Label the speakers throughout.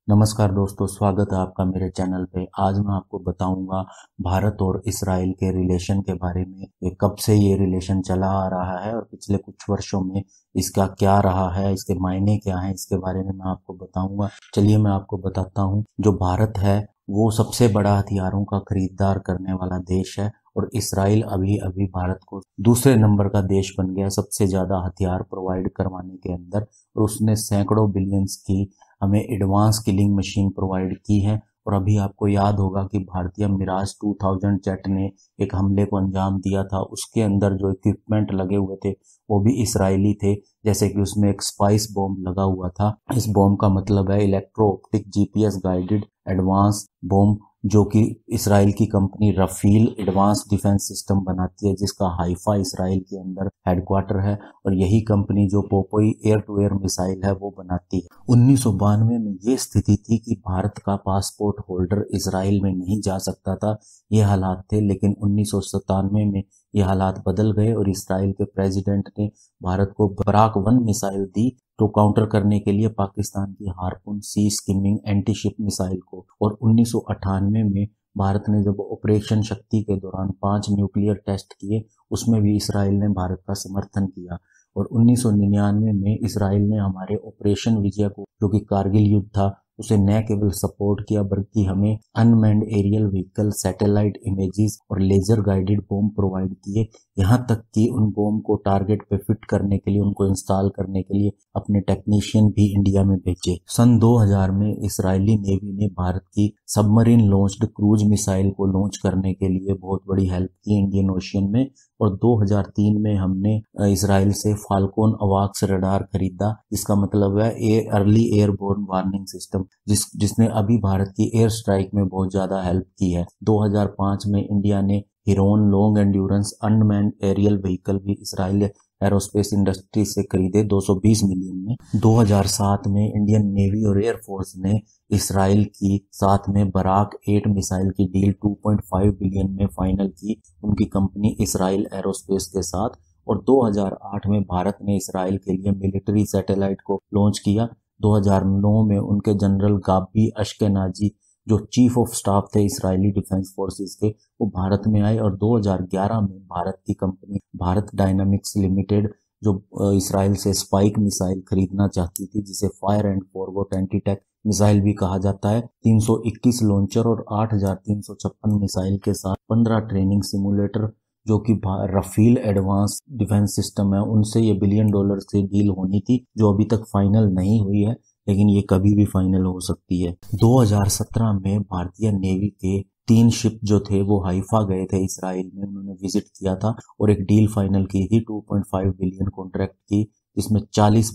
Speaker 1: नमस्कार दोस्तों, स्वागत है आपका मेरे चैनल पे। आज मैं आपको बताऊंगा भारत और इसराइल के रिलेशन के बारे में। ये कब से ये रिलेशन चला आ रहा है और पिछले कुछ वर्षों में इसका क्या रहा है, इसके मायने क्या हैं, इसके बारे में मैं आपको बताऊंगा। चलिए मैं आपको बताता हूँ। जो भारत है वो सबसे बड़ा हथियारों का खरीदार करने वाला देश है और इसराइल अभी अभी भारत को दूसरे नंबर का देश बन गया सबसे ज्यादा हथियार प्रोवाइड करवाने के अंदर। और उसने सैकड़ों बिलियंस की हमें एडवांस किलिंग मशीन प्रोवाइड की है। और अभी आपको याद होगा कि भारतीय मिराज 2000 जेट ने एक हमले को अंजाम दिया था। उसके अंदर जो इक्विपमेंट लगे हुए थे वो भी इसराइली थे। जैसे कि उसमें एक स्पाइस बॉम्ब लगा हुआ था। इस बॉम्ब का मतलब है electro optic GPS guided advance bomb, जो कि इसराइल की कंपनी रफील एडवांस डिफेंस सिस्टम बनाती है, जिसका हाइफा इसराइल के अंदर हेडक्वार्टर है। और यही कंपनी जो पोपोई एयर टू एयर मिसाइल है वो बनाती है। 1992 में ये स्थिति थी कि भारत का पासपोर्ट होल्डर इसराइल में नहीं जा सकता था, ये हालात थे। लेकिन 1997 में ये हालात बदल गए और इसराइल के प्रेसिडेंट ने भारत को बराक 1 मिसाइल दी, तो काउंटर करने के लिए पाकिस्तान की हार्पून सी स्किमिंग एंटी शिप मिसाइल को। और 1998 में भारत ने जब ऑपरेशन शक्ति के दौरान 5 न्यूक्लियर टेस्ट किए, उसमें भी इसराइल ने भारत का समर्थन किया। और 1999 में इसराइल ने हमारे ऑपरेशन विजय को, जो कि कारगिल युद्ध था, उसे न केवल सपोर्ट किया बल्कि हमें unmanned aerial vehicle, satellite images और लेजर गाइडेड बॉम्ब प्रोवाइड किए। यहाँ तक कि उन बॉम्ब को टारगेट पे फिट करने के लिए, उनको इंस्टॉल करने के लिए अपने टेक्नीशियन भी इंडिया में भेजे। सन 2000 में इसराइली नेवी ने भारत की सबमरीन लॉन्च्ड क्रूज मिसाइल को लॉन्च करने के लिए बहुत बड़ी हेल्प की इंडियन ओशियन में। और 2003 में हमने इसराइल से फाल्कोन अवाक्स रडार खरीदा, जिसका मतलब है अर्ली एयरबोर्न वार्निंग सिस्टम, जिसने अभी भारत की एयर स्ट्राइक में बहुत ज्यादा हेल्प की है। 2005 में इंडिया ने Heron long endurance unmanned aerial vehicle भी इसराइल एरोस्पेस इंडस्ट्री से खरीदे 220 मिलियन में। 2007 में इंडियन नेवी और एयरफोर्स ने इसराइल की साथ में बराक 8 मिसाइल की डील 2.5 बिलियन में फाइनल की, उनकी कंपनी इसराइल एरोस्पेस के साथ। और 2008 में भारत ने इसराइल के लिए मिलिट्री सैटेलाइट को लॉन्च किया। 2009 में उनके जनरल गाबी अश्केनाजी, जो चीफ ऑफ स्टाफ थे इसराइली डिफेंस फोर्सेस के, वो भारत में आए। और 2011 में भारत की कंपनी भारत डायनामिक्स लिमिटेड, जो इसराइल से स्पाइक मिसाइल खरीदना चाहती थी, जिसे fire and forgot anti tank missile भी कहा जाता है, 321 लॉन्चर और 8356 मिसाइल के साथ 15 ट्रेनिंग सिमुलेटर, जो कि रफील एडवांस डिफेंस सिस्टम है, उनसे ये $1 बिलियन की डील होनी थी, जो अभी तक फाइनल नहीं हुई है, लेकिन ये कभी भी फाइनल हो सकती है। 2017 में भारतीय नेवी के 3 शिप जो थे वो हाइफा गए थे इसराइल में, उन्होंने विजिट किया था और एक डील फाइनल की थी 2.5 बिलियन कॉन्ट्रैक्ट की, जिसमें 40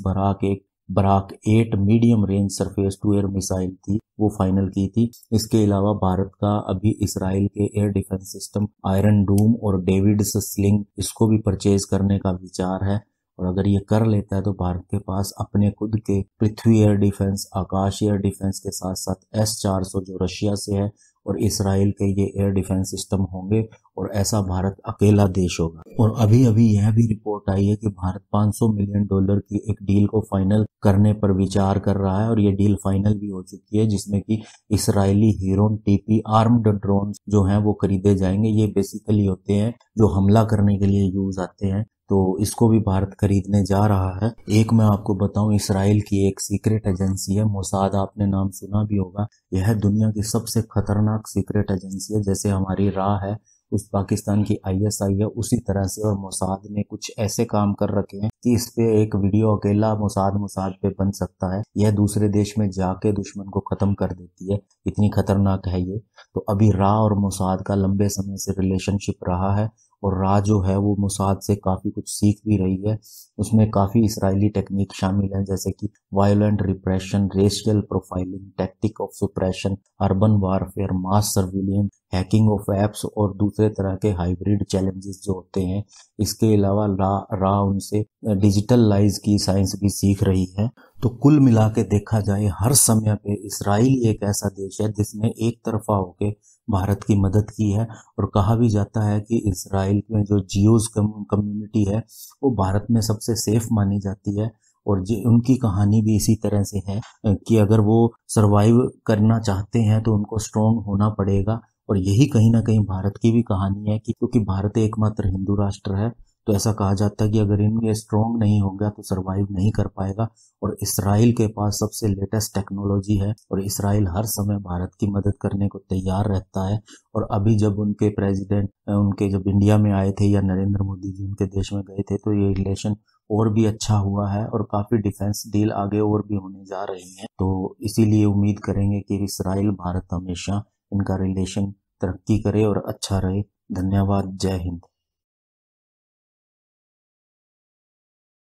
Speaker 1: Barak 8 medium range surface to air missile थी, वो फाइनल की थी। इसके अलावा भारत का अभी इसराइल के air defence system iron Doom और डेविड्स स्लिंग, इसको भी परचेज करने का विचार है। और अगर ये कर लेता है तो भारत के पास अपने खुद के पृथ्वी एयर डिफेंस, आकाश एयर डिफेंस के साथ साथ S-400 जो रशिया से है और इसराइल के ये एयर डिफेंस सिस्टम होंगे। और ऐसा भारत अकेला देश होगा। और अभी अभी यह भी रिपोर्ट आई है कि भारत $500 मिलियन की एक डील को फाइनल करने पर विचार कर रहा है और ये डील फाइनल भी हो चुकी है, जिसमें कि Israeli Heron TP armed drone जो हैं वो खरीदे जाएंगे। ये बेसिकली होते हैं जो हमला करने के लिए यूज आते हैं, तो इसको भी भारत खरीदने जा रहा है। एक मैं आपको बताऊं, इसराइल की एक सीक्रेट एजेंसी है मोसाद, आपने नाम सुना भी होगा। यह दुनिया की सबसे खतरनाक सीक्रेट एजेंसी है। जैसे हमारी रा है, उस पाकिस्तान की ISI है, उसी तरह से और मोसाद ने कुछ ऐसे काम कर रखे हैं कि इस पे एक वीडियो अकेला मोसाद पे बन सकता है। यह दूसरे देश में जाके दुश्मन को खत्म कर देती है, इतनी खतरनाक है ये। तो अभी रा और मोसाद का लंबे समय से रिलेशनशिप रहा है और रा जो है वो मोसाद से काफी कुछ सीख भी रही है। उसमें काफी इसराइली टेक्निक शामिल है, जैसे कि violent repression, racial profiling, tactic of suppression, urban warfare, mass surveillance, hacking of apps और दूसरे तरह के हाइब्रिड चैलेंजेस जो होते हैं। इसके अलावा रा उनसे डिजिटल लाइज की साइंस भी सीख रही है। तो कुल मिला के देखा जाए, हर समय पे इसराइल एक ऐसा देश है जिसने एक तरफा होके भारत की मदद की है। और कहा भी जाता है कि इसराइल में जो जियोज कम्युनिटी है वो भारत में सबसे सेफ मानी जाती है। और उनकी कहानी भी इसी तरह से है कि अगर वो सरवाइव करना चाहते हैं तो उनको स्ट्रोंग होना पड़ेगा। और यही कहीं ना कहीं भारत की भी कहानी है कि क्योंकि भारत एकमात्र हिंदू राष्ट्र है, तो ऐसा कहा जाता है कि अगर इनमें स्ट्रोंग नहीं होगा तो सरवाइव नहीं कर पाएगा। और इसराइल के पास सबसे लेटेस्ट टेक्नोलॉजी है और इसराइल हर समय भारत की मदद करने को तैयार रहता है। और अभी जब उनके प्रेसिडेंट उनके जब इंडिया में आए थे या नरेंद्र मोदी जी उनके देश में गए थे, तो ये रिलेशन और भी अच्छा हुआ है और काफ़ी डिफेंस डील आगे और भी होने जा रही हैं। तो इसीलिए उम्मीद करेंगे कि इसराइल भारत हमेशा इनका रिलेशन तरक्की करे और अच्छा रहे। धन्यवाद। जय हिंद।